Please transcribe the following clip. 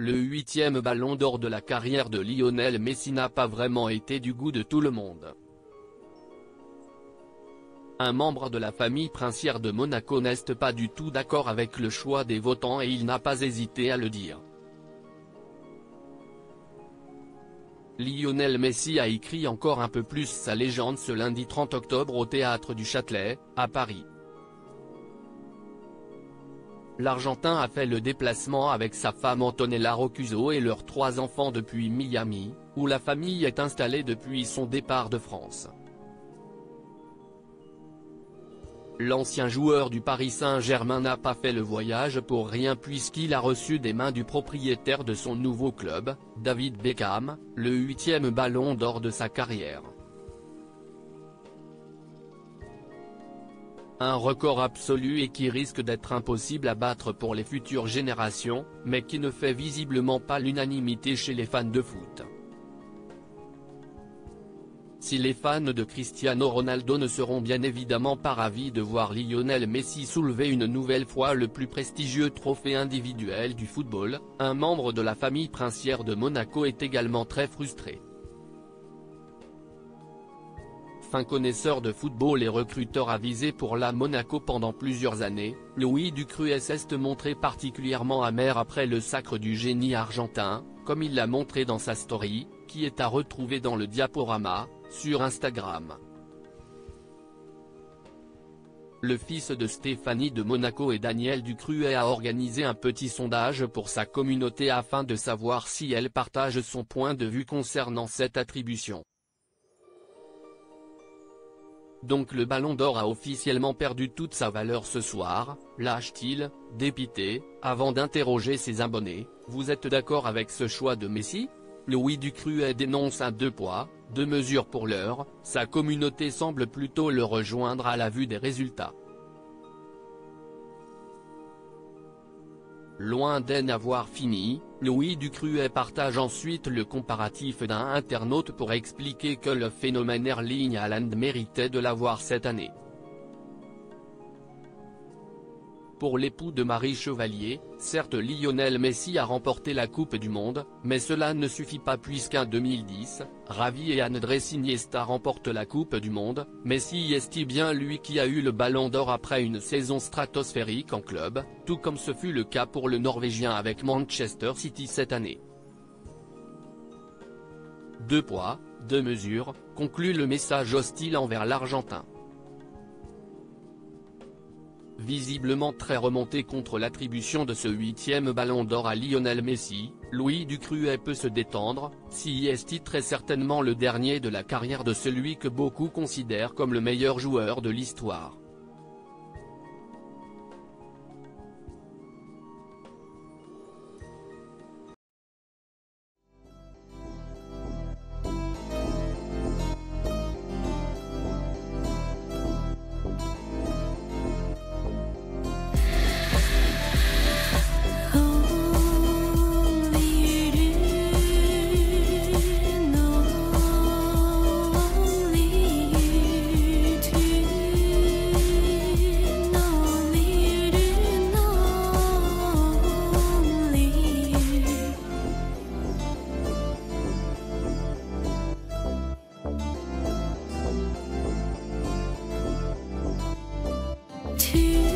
le 8e ballon d'or de la carrière de Lionel Messi n'a pas vraiment été du goût de tout le monde. Un membre de la famille princière de Monaco n'est pas du tout d'accord avec le choix des votants et il n'a pas hésité à le dire. Lionel Messi a écrit encore un peu plus sa légende ce lundi 30 octobre au Théâtre du Châtelet, à Paris. L'Argentin a fait le déplacement avec sa femme Antonella Roccuzzo et leurs 3 enfants depuis Miami, où la famille est installée depuis son départ de France. L'ancien joueur du Paris Saint-Germain n'a pas fait le voyage pour rien puisqu'il a reçu des mains du propriétaire de son nouveau club, David Beckham, le 8e ballon d'or de sa carrière. Un record absolu et qui risque d'être impossible à battre pour les futures générations, mais qui ne fait visiblement pas l'unanimité chez les fans de foot. Si les fans de Cristiano Ronaldo ne seront bien évidemment pas ravis de voir Lionel Messi soulever une nouvelle fois le plus prestigieux trophée individuel du football, un membre de la famille princière de Monaco est également très frustré. Fin connaisseur de football et recruteur avisé pour la Monaco pendant plusieurs années, Louis Ducruet s'est montré particulièrement amer après le sacre du génie argentin, comme il l'a montré dans sa story, qui est à retrouver dans le diaporama, sur Instagram. Le fils de Stéphanie de Monaco et Daniel Ducruet a organisé un petit sondage pour sa communauté afin de savoir si elle partage son point de vue concernant cette attribution. Donc le ballon d'or a officiellement perdu toute sa valeur ce soir, lâche-t-il, dépité, avant d'interroger ses abonnés, vous êtes d'accord avec ce choix de Messi ? Louis Ducruet dénonce un 2 poids, 2 mesures pour l'heure, sa communauté semble plutôt le rejoindre à la vue des résultats. Loin d'en avoir fini, Louis Ducruet partage ensuite le comparatif d'un internaute pour expliquer que le phénomène Erling Haaland méritait de l'avoir cette année. Pour l'époux de Marie Chevalier, certes Lionel Messi a remporté la Coupe du Monde, mais cela ne suffit pas puisqu'en 2010, Xavi et Andrés Iniesta remportent la Coupe du Monde, Messi est bien lui qui a eu le ballon d'or après une saison stratosphérique en club, tout comme ce fut le cas pour le Norvégien avec Manchester City cette année. 2 poids, 2 mesures, conclut le message hostile envers l'Argentin. Visiblement très remonté contre l'attribution de ce 8e ballon d'or à Lionel Messi, Louis Ducruet peut se détendre, si est très certainement le dernier de la carrière de celui que beaucoup considèrent comme le meilleur joueur de l'histoire. To